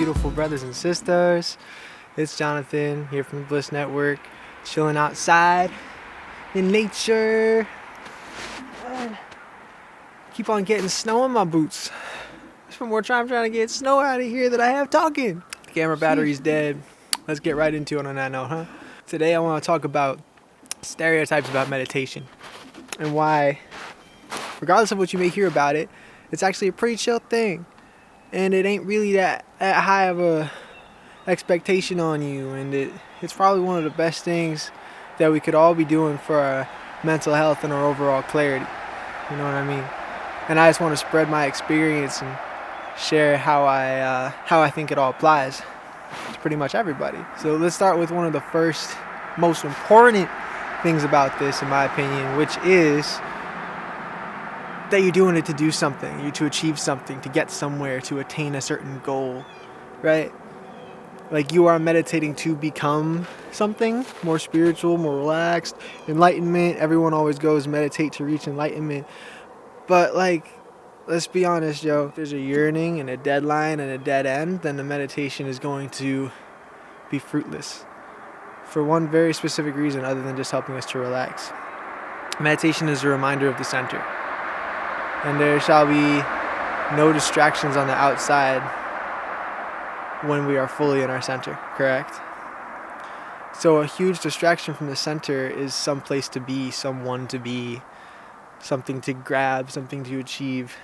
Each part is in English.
beautiful brothers and sisters? It's Jonathan here from the Bliss Network, chilling outside in nature. Keep on getting snow in my boots. I spent more time trying to get snow out of here than I have talking. The camera battery's dead. Let's get right into it on that note, huh? Today I want to talk about stereotypes about meditation and why, regardless of what you may hear about it, it's actually a pretty chill thing. And it ain't really that high of a expectation on you, and it's probably one of the best things that we could all be doing for our mental health and our overall clarity. You know what I mean? And I just want to spread my experience and share how I think it all applies to pretty much everybody. So let's start with one of the first, most important things about this, in my opinion, which is that you're doing it to do something, you're to achieve something, to get somewhere, to attain a certain goal, right? Like you are meditating to become something more spiritual, more relaxed, enlightenment. Everyone always goes meditate to reach enlightenment. But like, let's be honest, yo, if there's a yearning and a deadline and a dead end, then the meditation is going to be fruitless for one very specific reason other than just helping us to relax. Meditation is a reminder of the center. And there shall be no distractions on the outside when we are fully in our center, correct? So a huge distraction from the center is some place to be, someone to be, something to grab, something to achieve.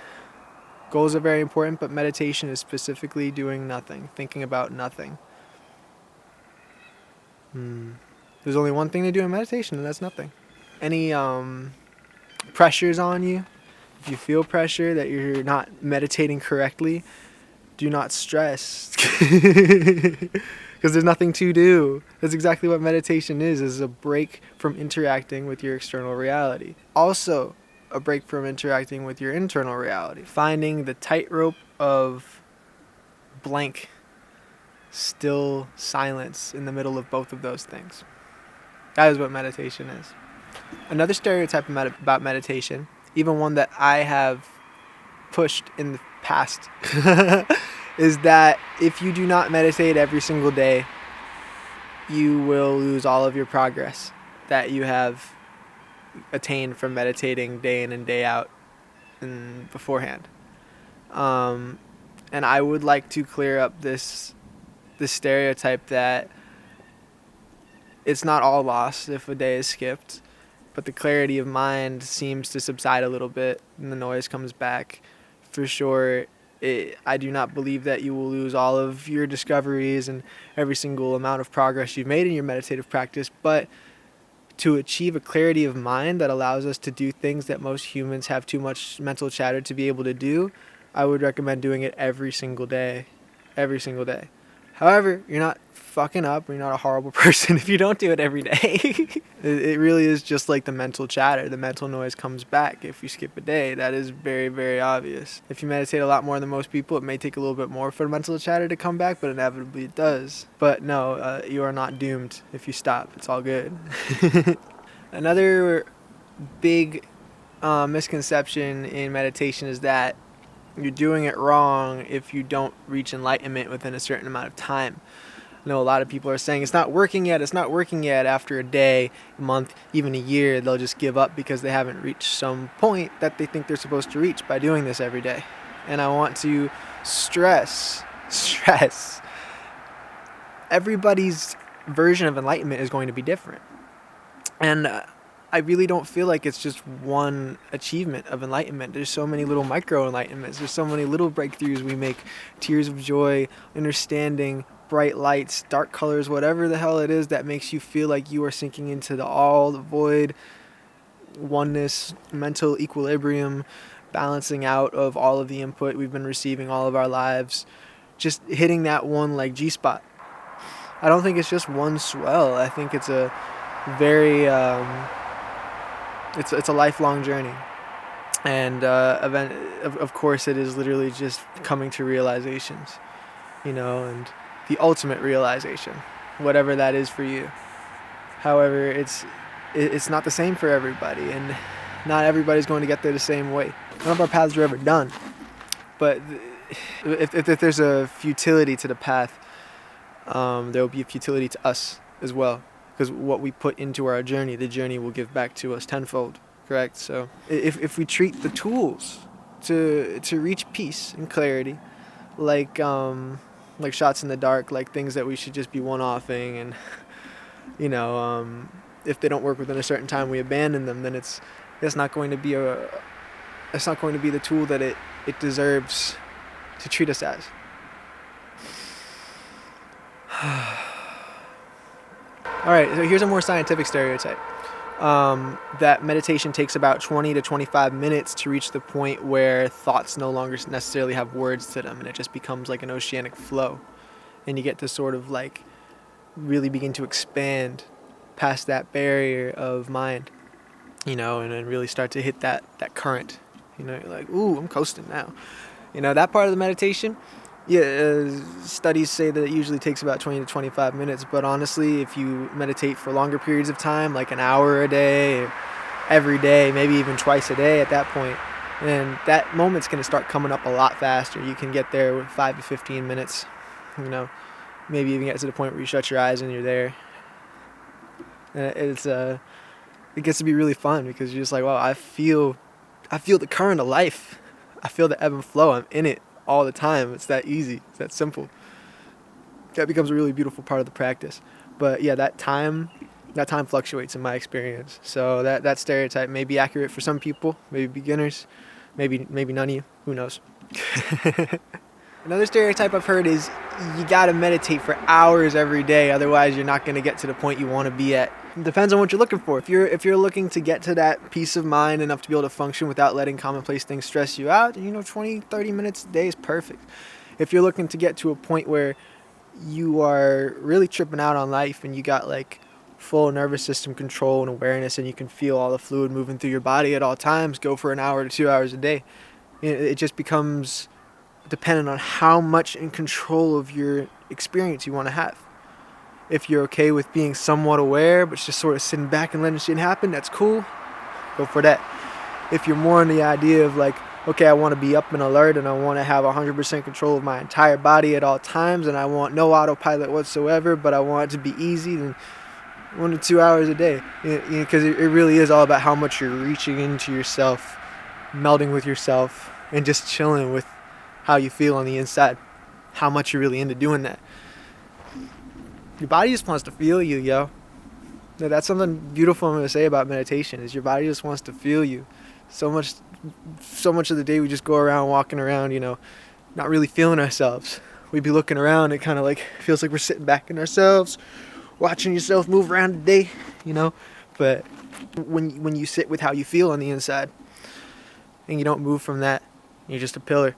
Goals are very important, but meditation is specifically doing nothing, thinking about nothing. There's only one thing to do in meditation, and that's nothing. Any pressures on you? If you feel pressure that you're not meditating correctly, do not stress, because there's nothing to do. That's exactly what meditation is a break from interacting with your external reality. Also, a break from interacting with your internal reality. Finding the tightrope of blank, still silence in the middle of both of those things. That is what meditation is. Another stereotype about meditation, even one that I have pushed in the past, is that if you do not meditate every single day, you will lose all of your progress that you have attained from meditating day in and day out and beforehand. And I would like to clear up this stereotype that it's not all lost if a day is skipped, but the clarity of mind seems to subside a little bit and the noise comes back. For sure, I do not believe that you will lose all of your discoveries and every single amount of progress you've made in your meditative practice, but to achieve a clarity of mind that allows us to do things that most humans have too much mental chatter to be able to do, I would recommend doing it every single day. Every single day. However, you're not fucking up, or you're not a horrible person if you don't do it every day. It really is just like the mental chatter. The mental noise comes back if you skip a day. That is very, very obvious. If you meditate a lot more than most people, it may take a little bit more for the mental chatter to come back, but inevitably it does. But no, you are not doomed if you stop. It's all good. Another big misconception in meditation is that you're doing it wrong if you don't reach enlightenment within a certain amount of time. I know a lot of people are saying it's not working yet. After a day, a month, even a year, they'll just give up because they haven't reached some point that they think they're supposed to reach by doing this every day. And I want to stress, everybody's version of enlightenment is going to be different. And I really don't feel like it's just one achievement of enlightenment. There's so many little micro enlightenments. There's so many little breakthroughs we make. Tears of joy, understanding, bright lights, dark colors, whatever the hell it is that makes you feel like you are sinking into the all, the void, oneness, mental equilibrium, balancing out of all of the input we've been receiving all of our lives. Just hitting that one like G-spot. I don't think it's just one swell. I think it's a very... It's a lifelong journey, and of course it is literally just coming to realizations, and the ultimate realization, whatever that is for you. However, it's not the same for everybody, and not everybody's going to get there the same way. None of our paths are ever done, but if there's a futility to the path, there will be a futility to us as well. Because what we put into our journey, the journey will give back to us tenfold, correct? So if we treat the tools to reach peace and clarity, like shots in the dark, like things that we should just be one-offing, and if they don't work within a certain time, we abandon them. Then it's not going to be the tool that it deserves to treat us as. All right, so here's a more scientific stereotype. That meditation takes about 20 to 25 minutes to reach the point where thoughts no longer necessarily have words to them, and it just becomes like an oceanic flow. And you get to sort of like really begin to expand past that barrier of mind, and then really start to hit that current. You're like, ooh, I'm coasting now. That part of the meditation, studies say that it usually takes about 20 to 25 minutes, but honestly, if you meditate for longer periods of time, like an hour a day, or every day, maybe even twice a day at that point, then that moment's going to start coming up a lot faster. You can get there with 5 to 15 minutes, maybe even get to the point where you shut your eyes and you're there. It gets to be really fun because you're just like, wow, I feel the current of life. I feel the ebb and flow. I'm in it all the time. It's that easy. It's that simple. That becomes a really beautiful part of the practice. But yeah, that time fluctuates in my experience. So that stereotype may be accurate for some people, maybe beginners, maybe none of you. Who knows? Another stereotype I've heard is you gotta meditate for hours every day, otherwise you're not gonna get to the point you want to be at. It depends on what you're looking for. If you're looking to get to that peace of mind enough to be able to function without letting commonplace things stress you out, 20, 30 minutes a day is perfect. If you're looking to get to a point where you are really tripping out on life and you got like full nervous system control and awareness and you can feel all the fluid moving through your body at all times, go for an hour to 2 hours a day. It just becomes dependent on how much in control of your experience you want to have. If you're okay with being somewhat aware, but just sort of sitting back and letting shit happen, that's cool. Go for that. If you're more in the idea of like, okay, I want to be up and alert and I want to have 100% control of my entire body at all times and I want no autopilot whatsoever, but I want it to be easy, then 1 to 2 hours a day. Because it really is all about how much you're reaching into yourself, melding with yourself, and just chilling with how you feel on the inside. How much you're really into doing that. Your body just wants to feel you, yo. That's something beautiful I'm going to say about meditation, is your body just wants to feel you. So much of the day we just go around walking around, not really feeling ourselves. We'd be looking around, it kind of like feels like we're sitting back in ourselves, watching yourself move around the day, But when you sit with how you feel on the inside, and you don't move from that, you're just a pillar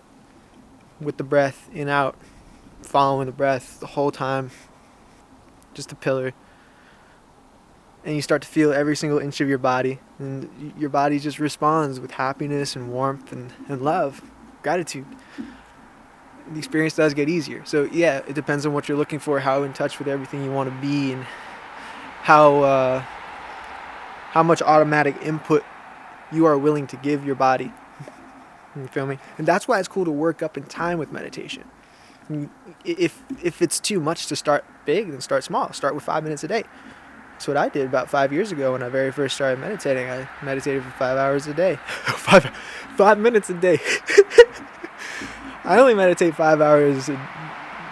with the breath in out, following the breath the whole time, just a pillar. And you start to feel every single inch of your body, and your body just responds with happiness and warmth and love, gratitude. The experience does get easier. So yeah, it depends on what you're looking for, how in touch with everything you want to be, and how much automatic input you are willing to give your body. You feel me? And that's why it's cool to work up in time with meditation. If it's too much to start big, then start small. Start with 5 minutes a day. That's what I did about 5 years ago when I very first started meditating. I meditated for 5 hours a day. 5 minutes a day. I only meditate 5 hours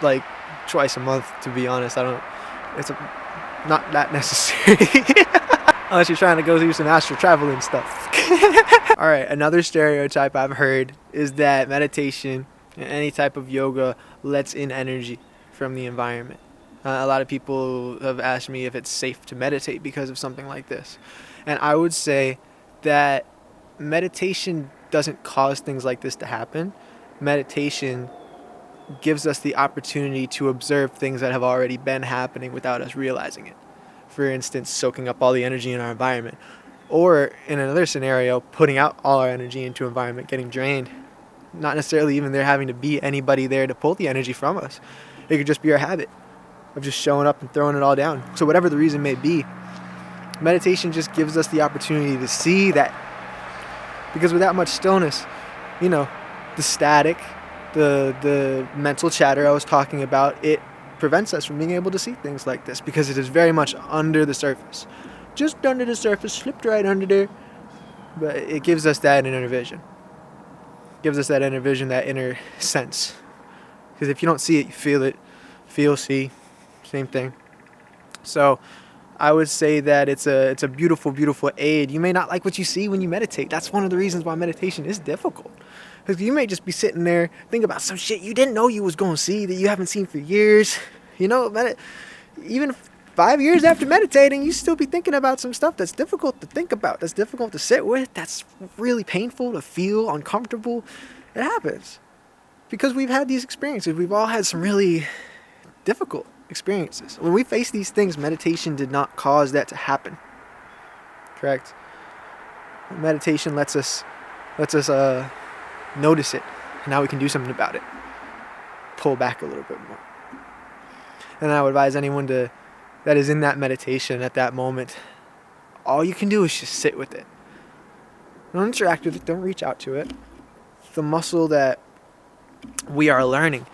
like twice a month, to be honest. It's not that necessary. Unless you're trying to go through some astral traveling stuff. All right, another stereotype I've heard is that meditation and any type of yoga lets in energy from the environment. A lot of people have asked me if it's safe to meditate because of something like this. And I would say that meditation doesn't cause things like this to happen. Meditation gives us the opportunity to observe things that have already been happening without us realizing it. For instance, soaking up all the energy in our environment. Or in another scenario, putting out all our energy into environment, getting drained. Not necessarily even there having to be anybody there to pull the energy from us. It could just be our habit of just showing up and throwing it all down. So whatever the reason may be, meditation just gives us the opportunity to see that. Because with that much stillness, the static The mental chatter I was talking about, it prevents us from being able to see things like this because it is very much under the surface. Just under the surface, slipped right under there. But it gives us that inner vision. Gives us that inner vision, that inner sense. Because if you don't see it, you feel it. Feel, see, same thing. So I would say that it's a beautiful, beautiful aid. You may not like what you see when you meditate. That's one of the reasons why meditation is difficult. Because you may just be sitting there thinking about some shit you didn't know you was going to see, that you haven't seen for years. You know, even 5 years after meditating, you still be thinking about some stuff that's difficult to think about, that's difficult to sit with, that's really painful to feel, uncomfortable. It happens. Because we've had these experiences. We've all had some really difficult experiences. When we face these things, meditation did not cause that to happen. Correct? Meditation lets us notice it. And now we can do something about it. Pull back a little bit more. And I would advise anyone that is in that meditation at that moment, all you can do is just sit with it. Don't interact with it. Don't reach out to it. The muscle that we are learning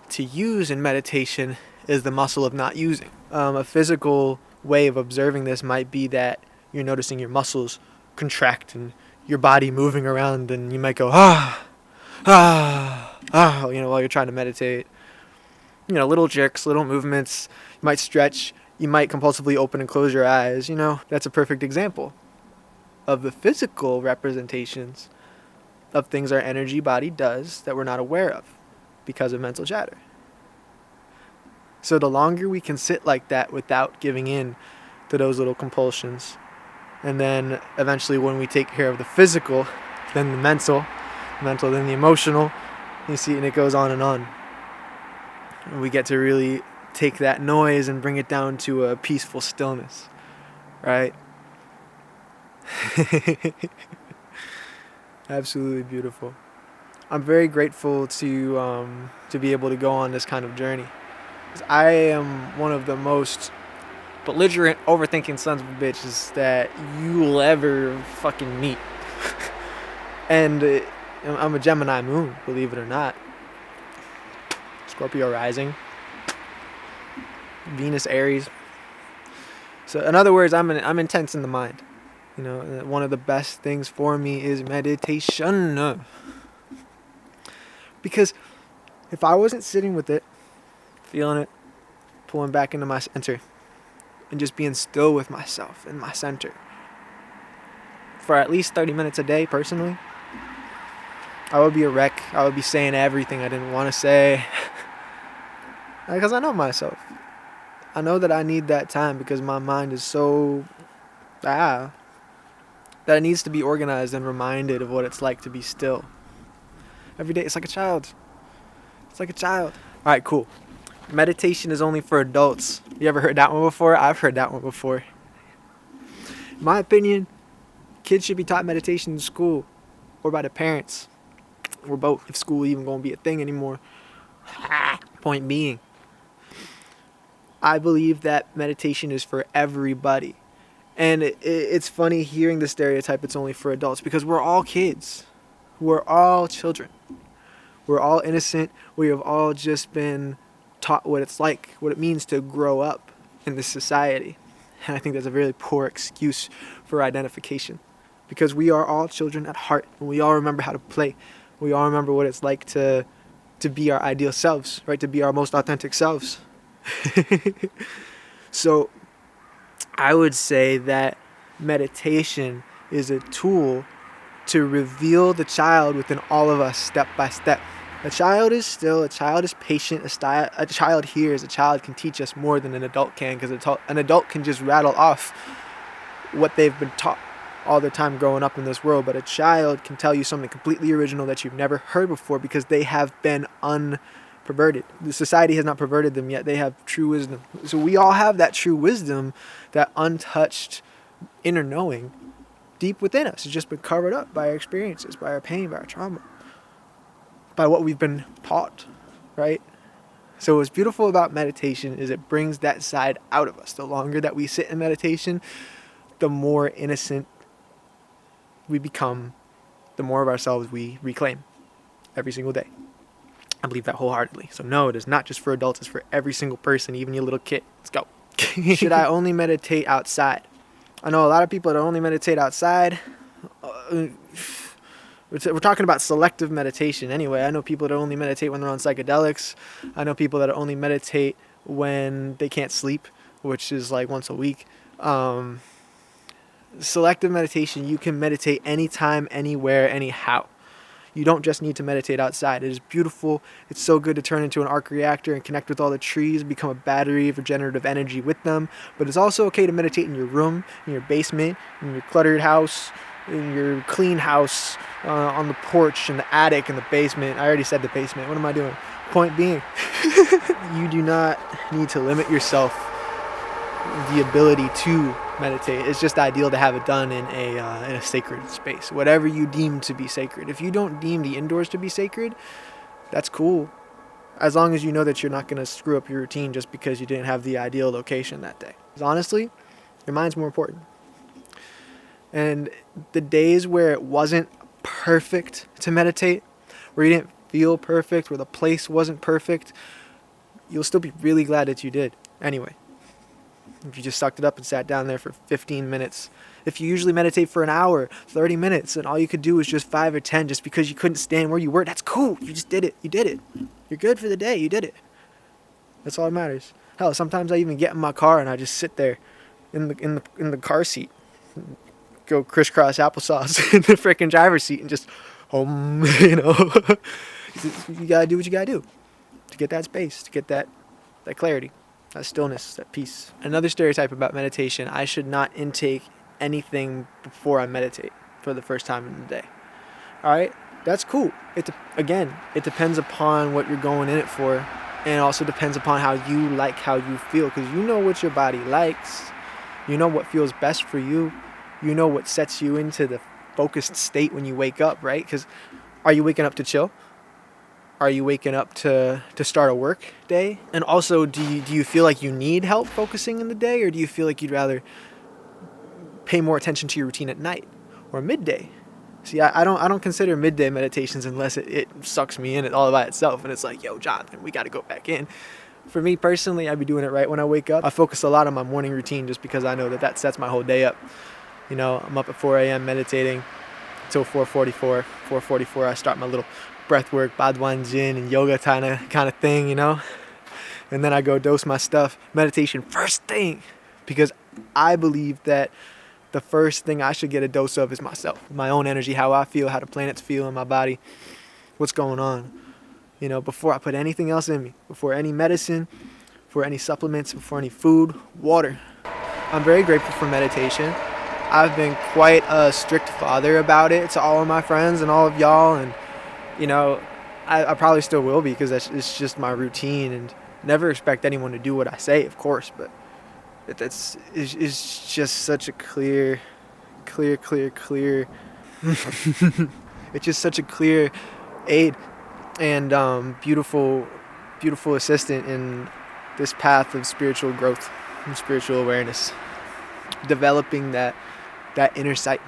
to use in meditation is the muscle of not using. A physical way of observing this might be that you're noticing your muscles contract and your body moving around, and you might go, while you're trying to meditate. Little jerks, little movements. You might stretch. You might compulsively open and close your eyes. That's a perfect example of the physical representations of things our energy body does that we're not aware of because of mental chatter. So the longer we can sit like that without giving in to those little compulsions, and then eventually when we take care of the physical, then the mental, then the emotional, you see, and it goes on and on. And we get to really take that noise and bring it down to a peaceful stillness, right? Absolutely beautiful. I'm very grateful to be able to go on this kind of journey. I am one of the most belligerent, overthinking sons of bitches that you will ever fucking meet. And I'm a Gemini moon, believe it or not. Scorpio rising. Venus, Aries. So in other words, I'm intense in the mind. One of the best things for me is meditation. Because if I wasn't sitting with it, feeling it, pulling back into my center, and just being still with myself in my center for at least 30 minutes a day, personally, I would be a wreck. I would be saying everything I didn't want to say. Because I know myself. I know that I need that time because my mind is so that it needs to be organized and reminded of what it's like to be still. Every day, it's like a child. All right, cool. Meditation is only for adults. You ever heard that one before? I've heard that one before. In my opinion, kids should be taught meditation in school or by their parents or both, if school even going to be a thing anymore. Point being, I believe that meditation is for everybody. And it's funny hearing the stereotype it's only for adults because we're all kids. We're all children. We're all innocent. We have all just been taught what it's like, what it means to grow up in this society. And I think that's a really poor excuse for identification because we are all children at heart and we all remember how to play. We all remember what it's like to be our ideal selves, right? To be our most authentic selves. So I would say that meditation is a tool to reveal the child within all of us step by step. A child is still, a child is patient, a child hears, a child can teach us more than an adult can because an adult can just rattle off what they've been taught all the time growing up in this world, but a child can tell you something completely original that you've never heard before because they have been unperverted. The society has not perverted them yet. They have true wisdom. So we all have that true wisdom, that untouched inner knowing deep within us. It's just been covered up by our experiences, by our pain, by our trauma, by what we've been taught, right? So what's beautiful about meditation is it brings that side out of us. The longer that we sit in meditation, the more innocent we become, the more of ourselves we reclaim every single day. I believe that wholeheartedly. So no, it is not just for adults. It's for every single person, even your little kid. Let's go. Should I only meditate outside? I know a lot of people that only meditate outside. We're talking about selective meditation anyway. I know people that only meditate when they're on psychedelics. I know people that only meditate when they can't sleep, which is like once a week. Selective meditation, you can meditate anytime, anywhere, anyhow. You don't just need to meditate outside. It is beautiful. It's so good to turn into an arc reactor and connect with all the trees, become a battery of regenerative energy with them. But it's also okay to meditate in your room, in your basement, in your cluttered house, in your clean house, on the porch, in the attic, in the basement. I already said the basement. What am I doing? Point being, you do not need to limit yourself the ability to meditate. It's just ideal to have it done in a sacred space, whatever you deem to be sacred. If you don't deem the indoors to be sacred, that's cool, as long as you know that you're not going to screw up your routine just because you didn't have the ideal location that day. Because honestly, your mind's more important. And the days where it wasn't perfect to meditate, where you didn't feel perfect, where the place wasn't perfect, you'll still be really glad that you did anyway. If you just sucked it up and sat down there for 15 minutes. If you usually meditate for an hour, 30 minutes, and all you could do was just 5 or 10 just because you couldn't stand where you were, that's cool. You just did it. You did it. You're good for the day. You did it. That's all that matters. Hell, sometimes I even get in my car and I just sit there in the car seat, go crisscross applesauce in the freaking driver's seat and just you gotta do what you gotta do to get that space, to get that clarity, that stillness, that peace. Another stereotype about meditation: I should not intake anything before I meditate for the first time in the day. All right, that's cool. It depends upon what you're going in it for, and it also depends upon how you feel, because you know what your body likes, you know what feels best for you, you know what sets you into the focused state when you wake up, right? Because are you waking up to chill? Are you waking up to start a work day? And also, do you feel like you need help focusing in the day, or do you feel like you'd rather pay more attention to your routine at night or midday? See, I don't consider midday meditations unless it sucks me in it all by itself, and it's like, yo, Jonathan, we got to go back in. For me personally, I'd be doing it right when I wake up. I focus a lot on my morning routine just because I know that sets my whole day up. You know, I'm up at 4 a.m. meditating until 4:44. 4:44, I start my little breath work, Badwan Jin and yoga kind of thing, you know. And then I go dose my stuff, meditation first thing, because I believe that the first thing I should get a dose of is myself, my own energy, how I feel, how the planets feel in my body, what's going on, you know, before I put anything else in me, before any medicine, before any supplements, before any food, water. I'm very grateful for meditation. I've been quite a strict father about it to all of my friends and all of y'all, and you know, I probably still will be, because it's just my routine, and never expect anyone to do what I say, of course, but it's just such a clear it's just such a clear aid and beautiful assistant in this path of spiritual growth and spiritual awareness, developing that inner sight.